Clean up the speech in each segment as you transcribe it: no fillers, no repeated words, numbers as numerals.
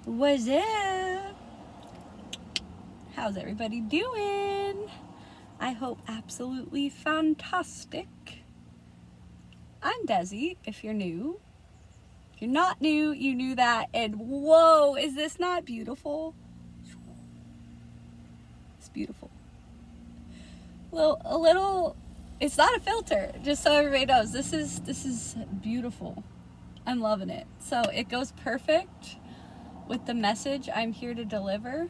What's up? How's everybody doing? I hope absolutely fantastic. I'm Desi, if you're new. If you're not new, you knew that. And whoa, is this not beautiful? It's beautiful. A little, it's not a filter, just so everybody knows. This is beautiful. I'm loving it. So it goes perfect with the message I'm here to deliver.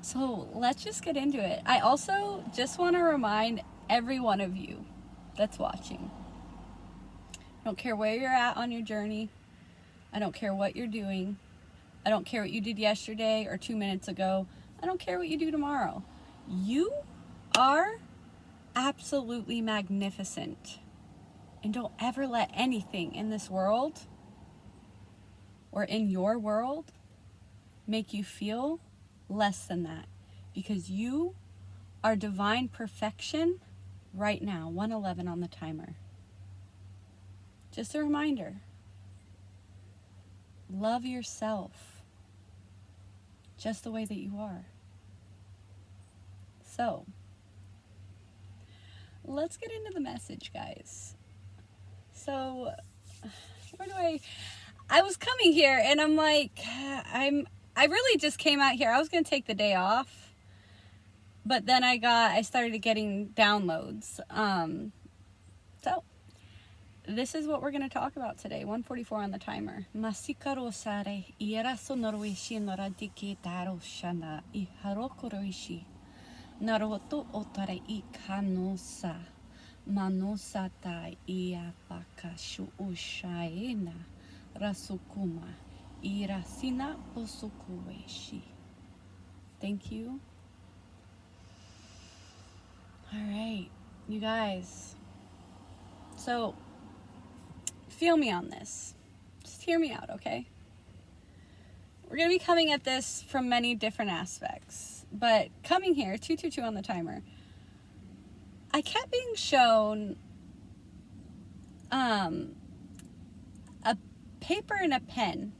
So let's just get into it. I also just want to remind every one of you that's watching. I don't care where you're at on your journey. I don't care what you're doing. I don't care what you did yesterday or 2 minutes ago. I don't care what you do tomorrow. You are absolutely magnificent. And don't ever let anything in this world or in your world make you feel less than that, because you are divine perfection right now. 111 on the timer. Just a reminder, love yourself just the way that you are. So let's get into the message, guys. So I was coming here and I'm like, I really just came out here. I was going to take the day off, but then I started getting downloads. So this is what we're going to talk about today. 1:44 on the timer. Masikaro sare ieraso norwishi noradiki daro shana I harokoroishi. Naroto otare I kanosa. Manosata iapakashu ushaena. Rasukuma. Irasina posukueshi. Thank you. All right, you guys. So, feel me on this. Just hear me out, okay? We're going to be coming at this from many different aspects. But coming here, 222 on the timer, I kept being shown a paper and a pen.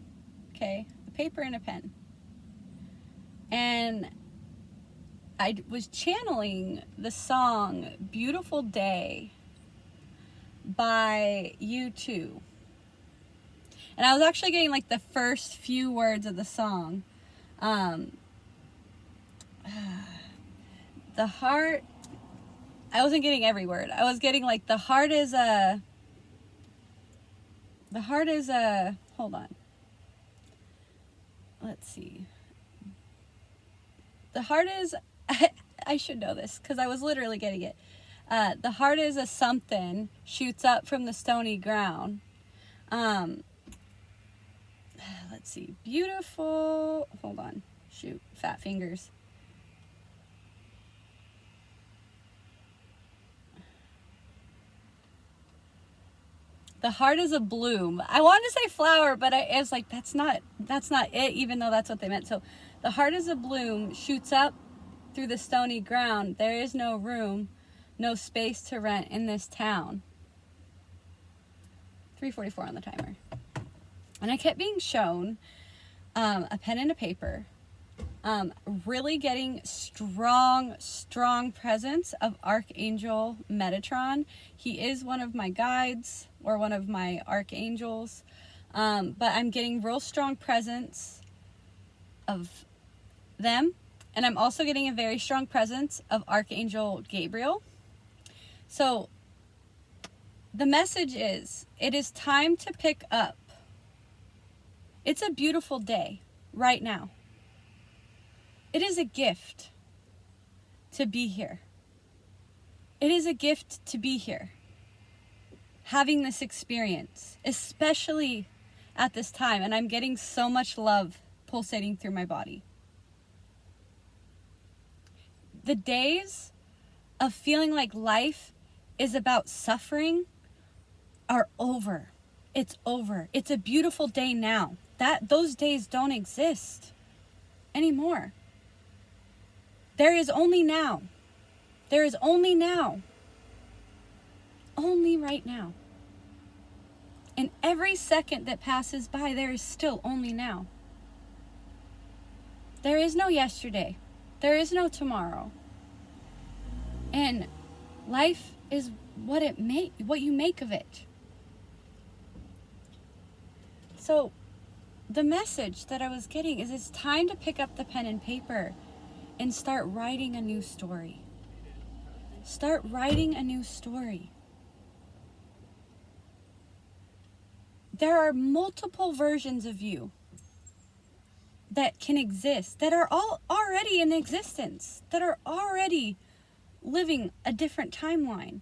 Okay, a paper and a pen. And I was channeling the song Beautiful Day by U2. And I was actually getting like the first few words of the song. The heart, I wasn't getting every word. I was getting like the heart is a, hold on. Let's see. The heart is, I should know this because I was literally getting it. The heart is a something, shoots up from the stony ground. Let's see. Beautiful. Hold on. Shoot. Fat fingers. The heart is a bloom. I wanted to say flower, but I was like, that's not it, even though that's what they meant. So the heart is a bloom, shoots up through the stony ground. There is no room, no space to rent in this town. 3:44 on the timer. And I kept being shown a pen and a paper. Really getting strong presence of Archangel Metatron. He is one of my guides or one of my archangels. But I'm getting real strong presence of them. And I'm also getting a very strong presence of Archangel Gabriel. So the message is, it is time to pick up. It's a beautiful day right now. It is a gift to be here. It is a gift to be here. Having this experience, especially at this time. And I'm getting so much love pulsating through my body. The days of feeling like life is about suffering are over. It's over. It's a beautiful day now. Those days don't exist anymore. There is only now. There is only now. Only right now. And every second that passes by, there is still only now. There is no yesterday. There is no tomorrow. And life is what you make of it. So the message that I was getting is it's time to pick up the pen and paper and start writing a new story. Start writing a new story. There are multiple versions of you that can exist, that are all already in existence, that are already living a different timeline.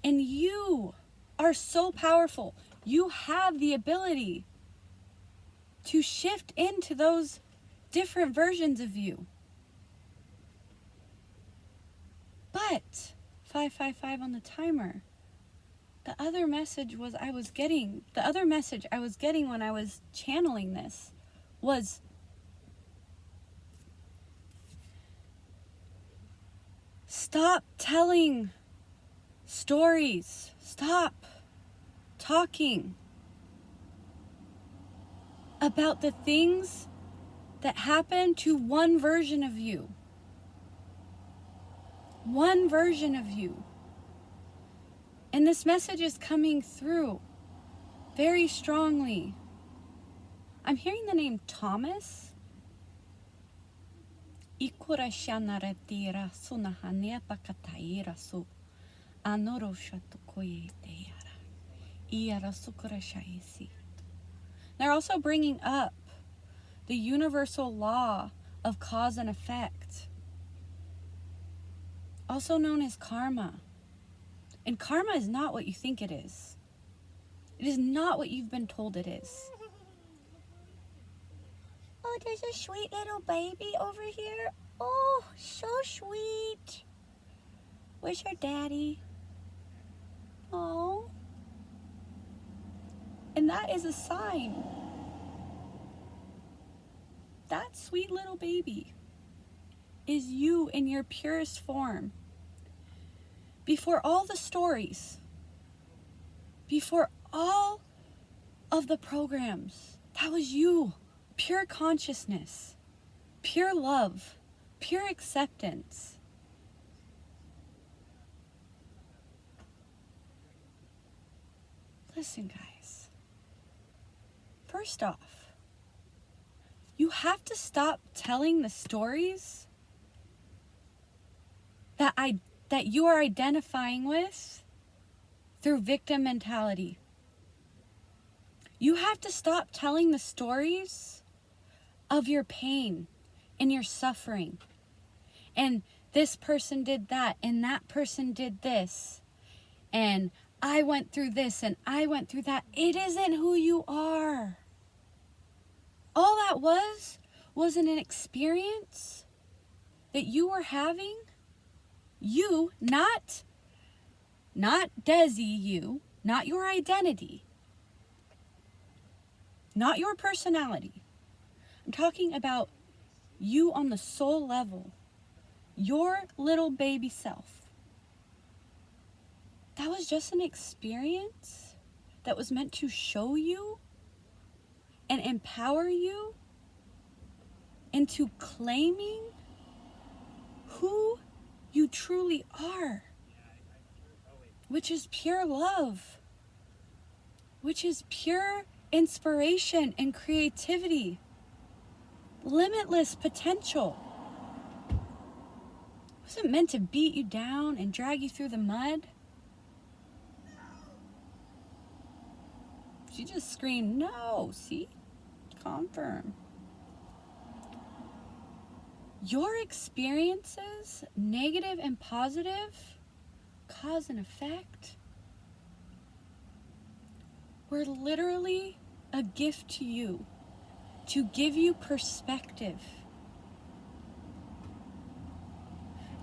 And you are so powerful. You have the ability to shift into those different versions of you. But 555 on the timer. The other message I was getting when I was channeling this was stop telling stories. Stop talking about the things that happen to one version of you. One version of you. And this message is coming through very strongly. I'm hearing the name Thomas. They're also bringing up the universal law of cause and effect, also known as karma. And karma is not what you think it is. It is not what you've been told it is. Oh, there's a sweet little baby over here. Oh, so sweet. Where's her daddy? Oh. And that is a sign. That sweet little baby is you in your purest form. Before all the stories, before all of the programs, that was you. Pure consciousness, pure love, pure acceptance. Listen, guys. First off, you have to stop telling the stories that you are identifying with through victim mentality. You have to stop telling the stories of your pain and your suffering. And this person did that, and that person did this. And I went through this, and I went through that. It isn't who you are. All that was an experience that you were having. You, not Desi you, not your identity, not your personality. I'm talking about you on the soul level, your little baby self. That was just an experience that was meant to show you and empower you into claiming who you truly are, which is pure love, which is pure inspiration and creativity, limitless potential. It wasn't meant to beat you down and drag you through the mud. She just screamed, no, see? Confirm. Your experiences, negative and positive, cause and effect, were literally a gift to you, to give you perspective,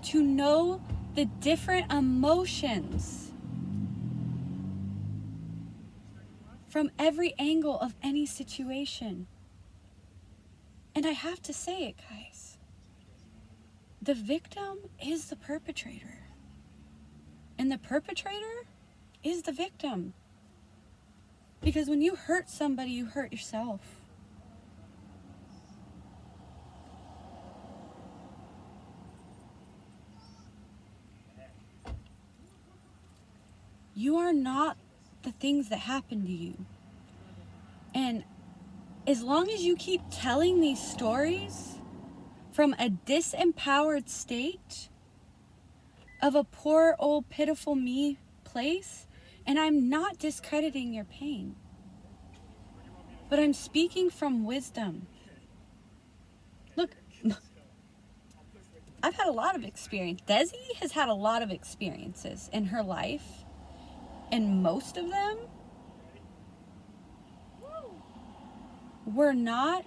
to know the different emotions from every angle of any situation. And I have to say it, guys. The victim is the perpetrator. And the perpetrator is the victim. Because when you hurt somebody, you hurt yourself. You are not the things that happen to you. And as long as you keep telling these stories from a disempowered state of a poor old pitiful me place, and I'm not discrediting your pain, but I'm speaking from wisdom. Look, I've had a lot of experience. Desi has had a lot of experiences in her life, and most of them were not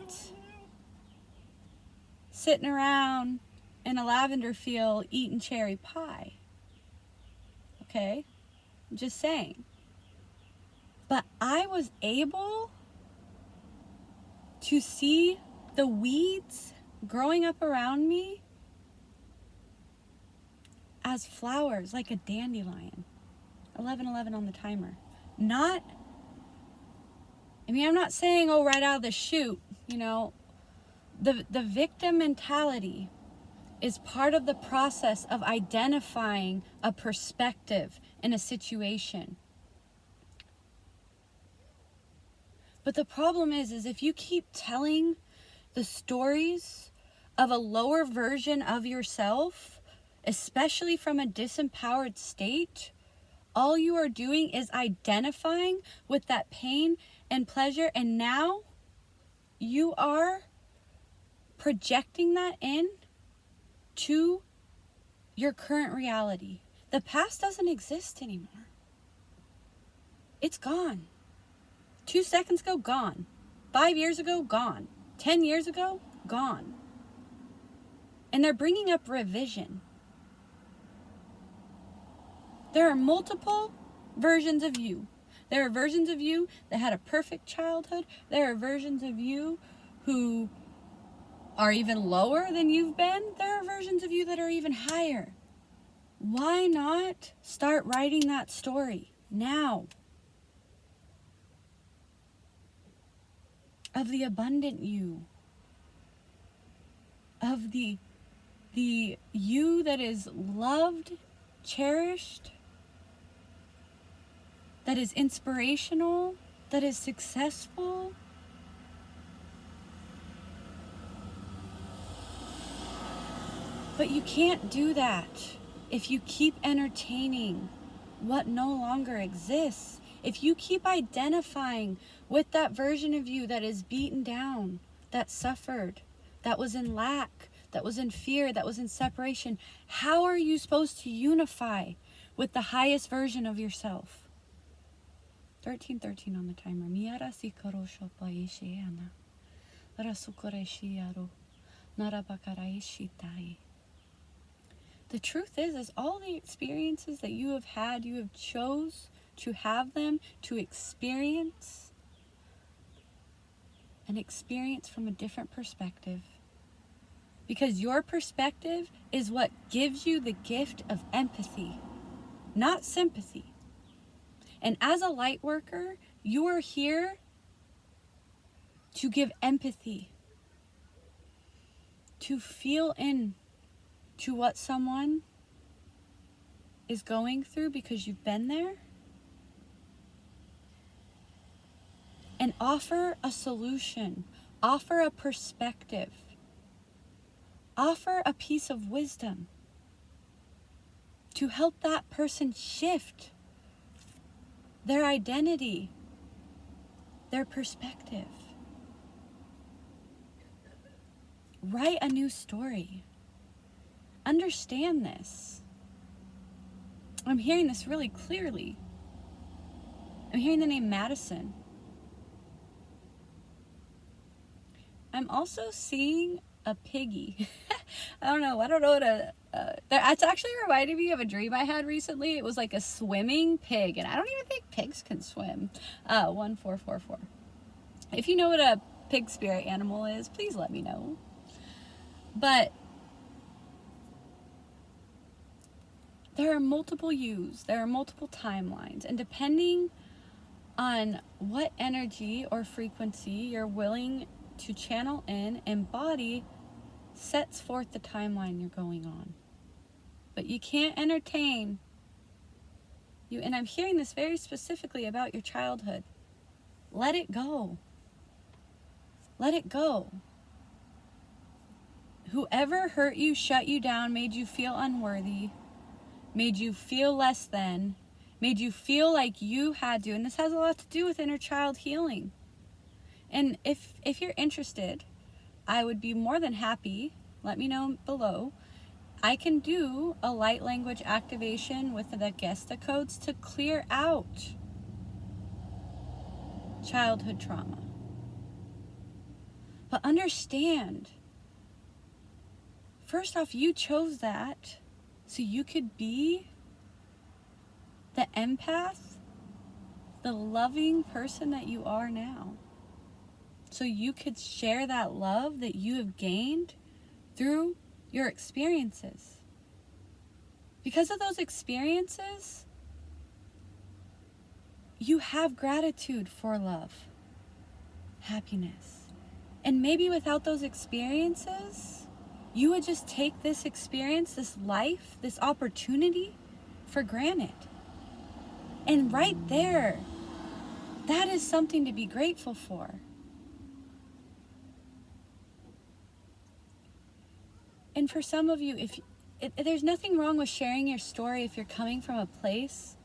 sitting around in a lavender field eating cherry pie. Okay? I'm just saying. But I was able to see the weeds growing up around me as flowers, like a dandelion. 11:11 on the timer. I'm not saying, oh, right out of the chute, the victim mentality is part of the process of identifying a perspective in a situation. But the problem is if you keep telling the stories of a lower version of yourself, especially from a disempowered state, all you are doing is identifying with that pain and pleasure, and now you are projecting that in to your current reality. The past doesn't exist anymore. It's gone. 2 seconds ago, gone. 5 years ago, gone. 10 years ago, gone. And they're bringing up revision. There are multiple versions of you. There are versions of you that had a perfect childhood. There are versions of you who are even lower than you've been. There are versions of you that are even higher. Why not start writing that story now? Of the abundant you. Of the you that is loved, cherished, that is inspirational, that is successful. But you can't do that if you keep entertaining what no longer exists. If you keep identifying with that version of you that is beaten down, that suffered, that was in lack, that was in fear, that was in separation, how are you supposed to unify with the highest version of yourself? 13:13 on the timer. Miara sikaro shopa ishiana. Rasukore shiaro. Narabakara ishitai. The truth is all the experiences that you have had, you have chose to have them, to experience, an experience from a different perspective. Because your perspective is what gives you the gift of empathy, not sympathy. And as a light worker, you are here to give empathy, to feel in to what someone is going through because you've been there, and offer a solution, offer a perspective, offer a piece of wisdom to help that person shift their identity, their perspective. Write a new story. Understand this. I'm hearing this really clearly. I'm hearing the name Madison. I'm also seeing a piggy. I don't know what it's actually reminded me of a dream I had recently. It was like a swimming pig, and I don't even think pigs can swim. 1444. If you know what a pig spirit animal is, please let me know. But there are multiple yous, there are multiple timelines, and depending on what energy or frequency you're willing to channel in, embody, sets forth the timeline you're going on. But you can't entertain you, and I'm hearing this very specifically about your childhood. Let it go. Let it go. Whoever hurt you, shut you down, made you feel unworthy, made you feel less than, made you feel like you had to, and this has a lot to do with inner child healing. And if you're interested, I would be more than happy, let me know below, I can do a light language activation with the Gesta codes to clear out childhood trauma. But understand, first off, you chose that so you could be the empath, the loving person that you are now. So you could share that love that you have gained through your experiences. Because of those experiences, you have gratitude for love, happiness. And maybe without those experiences, you would just take this experience, this life, this opportunity for granted. And right there, that is something to be grateful for. And for some of you, there's nothing wrong with sharing your story if you're coming from a place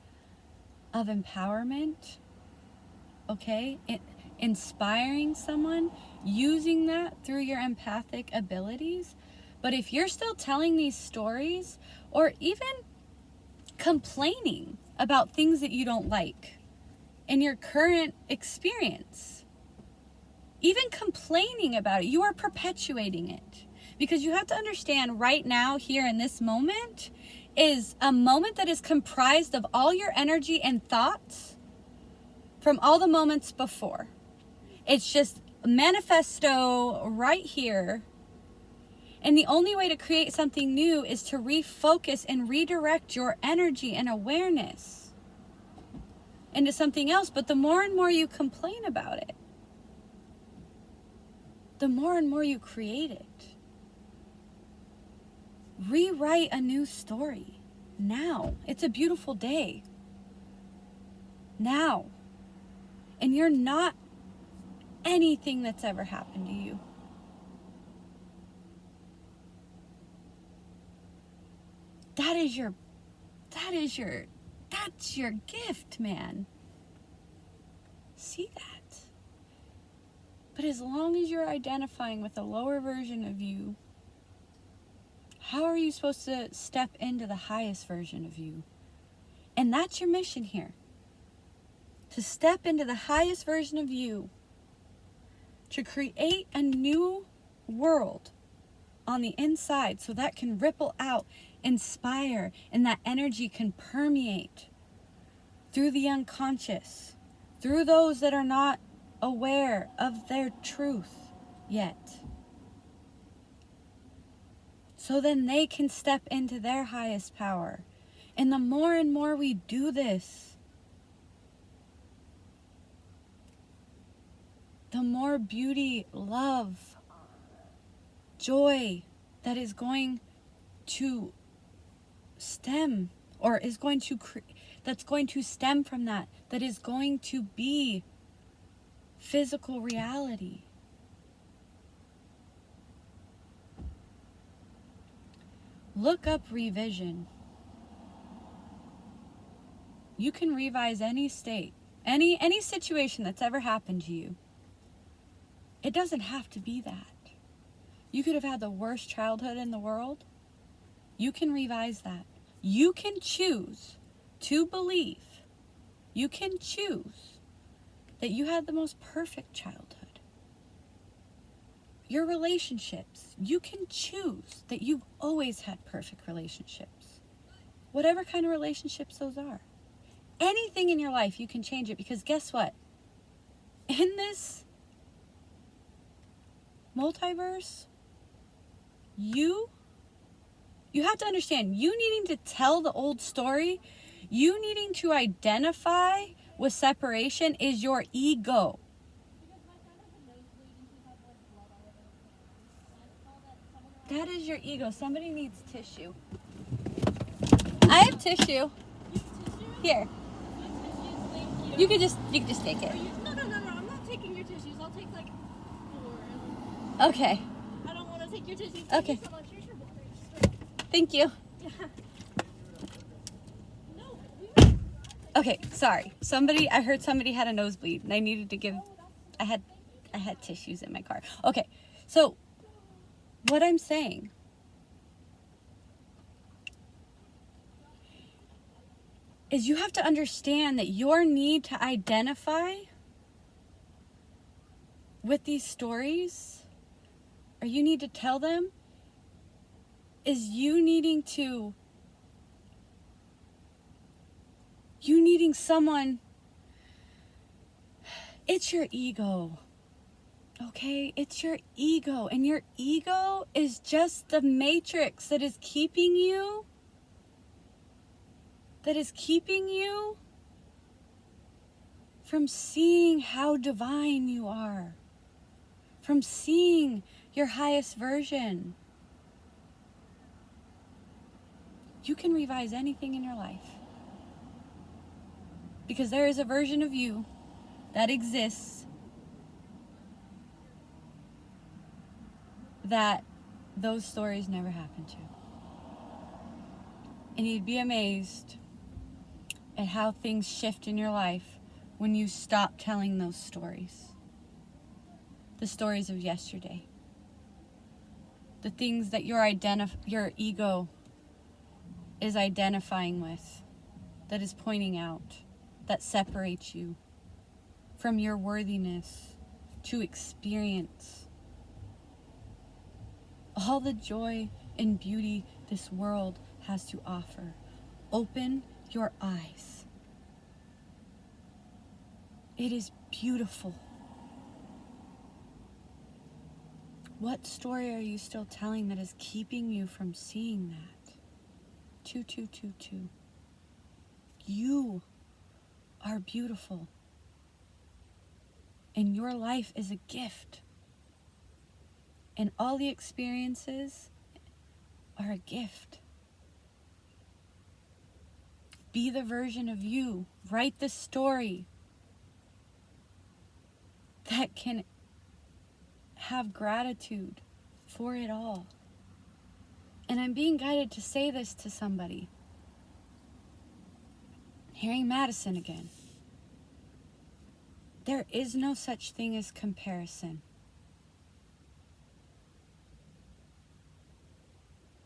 of empowerment, okay? Inspiring someone, using that through your empathic abilities. But if you're still telling these stories, or even complaining about things that you don't like in your current experience, even complaining about it, you are perpetuating it. Because you have to understand right now, here in this moment, is a moment that is comprised of all your energy and thoughts from all the moments before. It's just manifesto right here. And the only way to create something new is to refocus and redirect your energy and awareness into something else. But the more and more you complain about it, the more and more you create it. Rewrite a new story now. It's a beautiful day now. And you're not anything that's ever happened to you. That's your gift, man. See that? But as long as you're identifying with a lower version of you, how are you supposed to step into the highest version of you? And that's your mission here. To step into the highest version of you. To create a new world on the inside so that can ripple out, inspire, and that energy can permeate through the unconscious, through those that are not aware of their truth yet. So then they can step into their highest power. And the more and more we do this, the more beauty, love, joy that is going to stem, or is going to that's going to stem from that is going to be physical reality. Look up revision. You can revise any state, any situation that's ever happened to you. It doesn't have to be that. You could have had the worst childhood in the world. You can revise that. You can choose to believe. You can choose that you had the most perfect childhood. Your relationships, you can choose that you've always had perfect relationships. Whatever kind of relationships those are. Anything in your life, you can change it, because guess what? In this multiverse, you have to understand, you needing to tell the old story, you needing to identify with separation is your ego. That is your ego. Somebody needs tissue. I have tissue. Here. You could just take it. No. I'm not taking your tissues. I'll take like 4. Okay. I don't want to take your tissues. Okay. Thank you so much. Here's your water. Thank you. Yeah. Okay, sorry. I heard somebody had a nosebleed and I needed to give, I had tissues in my car. Okay, so what I'm saying is you have to understand that your need to identify with these stories, or you need to tell them, is you needing someone. It's your ego. Okay? It's your ego. And your ego is just the matrix that is keeping you from seeing how divine you are, from seeing your highest version. You can revise anything in your life, because there is a version of you that exists that those stories never happened to. And you'd be amazed at how things shift in your life when you stop telling those stories. The stories of yesterday. The things that your ego is identifying with, that is pointing out, that separates you from your worthiness to experience all the joy and beauty this world has to offer. Open your eyes. It is beautiful. What story are you still telling that is keeping you from seeing that? 2222. You are beautiful. And your life is a gift. And all the experiences are a gift. Be the version of you. Write the story that can have gratitude for it all. And I'm being guided to say this to somebody. Hearing Madison again. There is no such thing as comparison.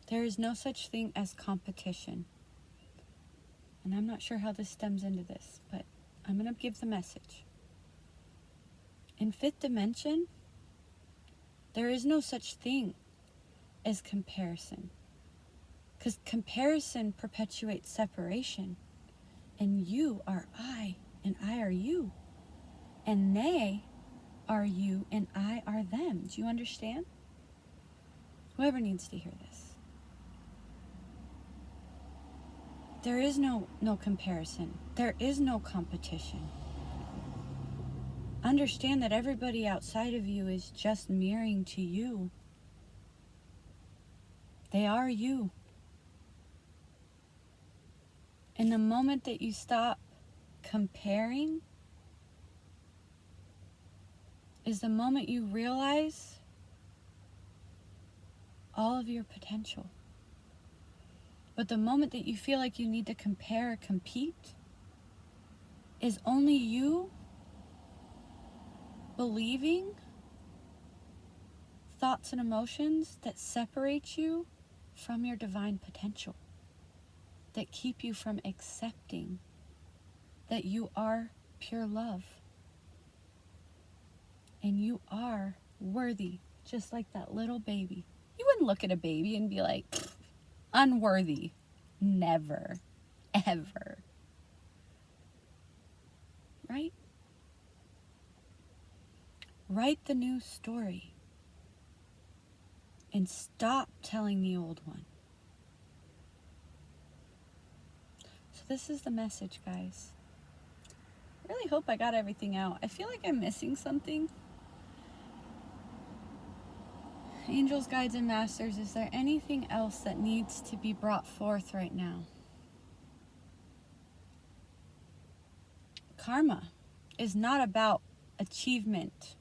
There is no such thing as competition. And I'm not sure how this stems into this, but I'm going to give the message. In fifth dimension, there is no such thing as comparison. Because comparison perpetuates separation. And you are I, and I are you. And they are you, and I are them. Do you understand? Whoever needs to hear this. There is no comparison. There is no competition. Understand that everybody outside of you is just mirroring to you. They are you. And the moment that you stop comparing is the moment you realize all of your potential. But the moment that you feel like you need to compare or compete is only you believing thoughts and emotions that separate you from your divine potential, that keep you from accepting that you are pure love and you are worthy, just like that little baby. You wouldn't look at a baby and be like, unworthy. Never, ever. Right? Write the new story and stop telling the old one. So this is the message, guys. really hope I got everything out. I feel like I'm missing something. Angels, guides, and masters, is there anything else that needs to be brought forth right now? Karma is not about achievement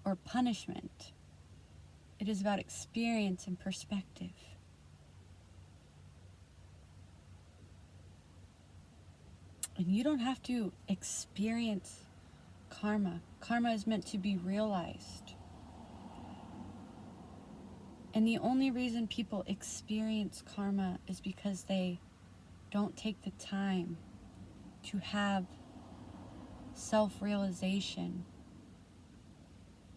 or punishment. It is about experience and perspective. And you don't have to experience karma. Karma is meant to be realized. And the only reason people experience karma is because they don't take the time to have self-realization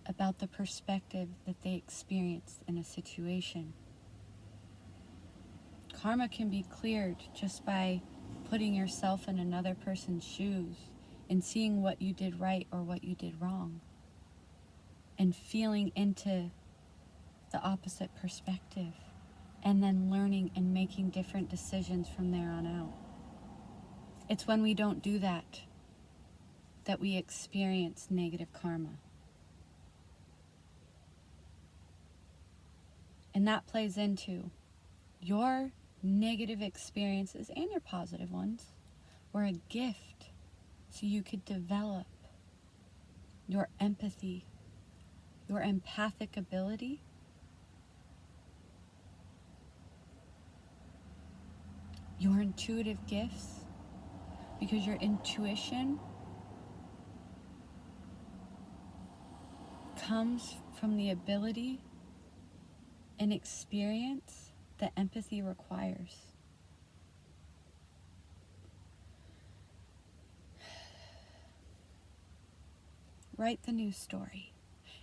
about the perspective that they experienced in a situation. Karma can be cleared just by putting yourself in another person's shoes and seeing what you did right or what you did wrong, and feeling into the opposite perspective, and then learning and making different decisions from there on out. It's when we don't do that that we experience negative karma. And that plays into your negative experiences and your positive ones were a gift so you could develop your empathy, your empathic ability, your intuitive gifts, because your intuition comes from the ability and experience that empathy requires. Write the new story.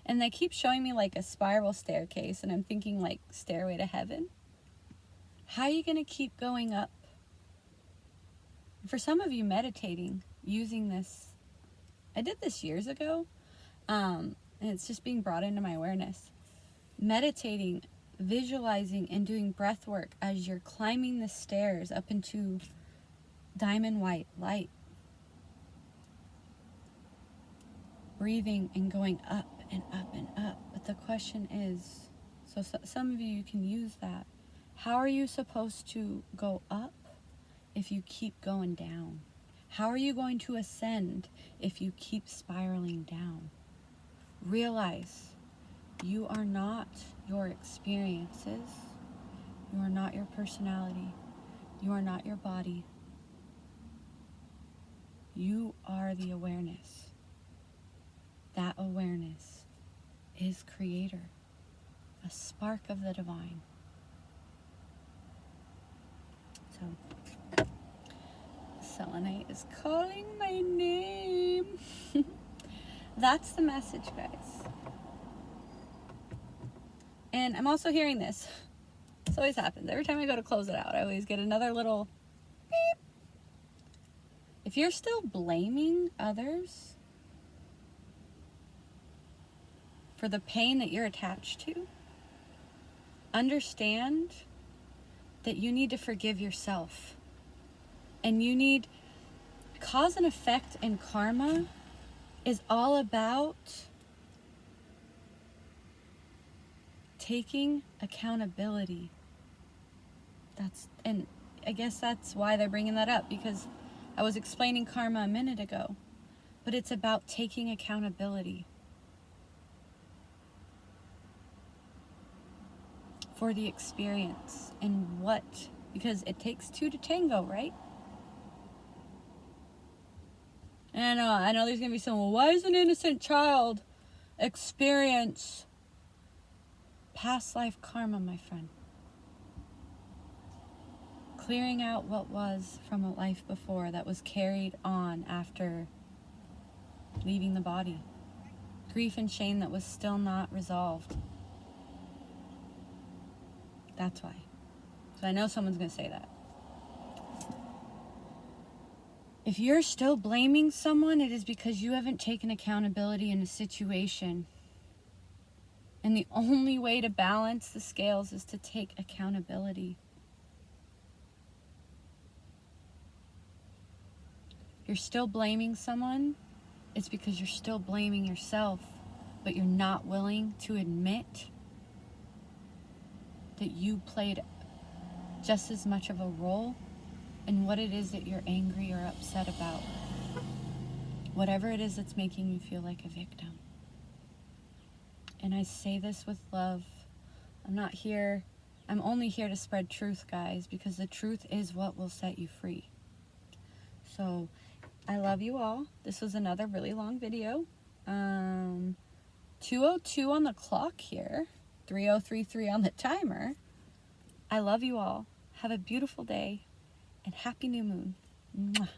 And they keep showing me like a spiral staircase, and I'm thinking like Stairway to Heaven. How are you going to keep going up? For some of you, meditating, using this, I did this years ago, and it's just being brought into my awareness. Meditating, visualizing, and doing breath work as you're climbing the stairs up into diamond white light. Breathing and going up and up and up. But the question is, so some of you can use that. How are you supposed to go up if you keep going down? How are you going to ascend if you keep spiraling down? Realize you are not your experiences. You are not your personality. You are not your body. You are the awareness. That awareness is creator, a spark of the divine. So, selenite is calling my name. That's the message, guys. And I'm also hearing this. This always happens. Every time I go to close it out, I always get another little beep. If you're still blaming others for the pain that you're attached to, understand that you need to forgive yourself. And you need, cause and effect and karma is all about taking accountability. And I guess that's why they're bringing that up, because I was explaining karma a minute ago, but it's about taking accountability for the experience and because it takes two to tango, right? And I know there's going to be someone, why does an innocent child experience past life karma, my friend? Clearing out what was from a life before that was carried on after leaving the body. Grief and shame that was still not resolved. That's why. So I know someone's going to say that. If you're still blaming someone, it is because you haven't taken accountability in a situation. And the only way to balance the scales is to take accountability. you're still blaming someone, it's because you're still blaming yourself, but you're not willing to admit that you played just as much of a role in what it is that you're angry or upset about. Whatever it is that's making you feel like a victim. And I say this with love. I'm only here to spread truth, guys, because the truth is what will set you free. So, I love you all. This was another really long video. 2:02 on the clock here. 3:033 on the timer. I love you all. Have a beautiful day and happy new moon. Mwah.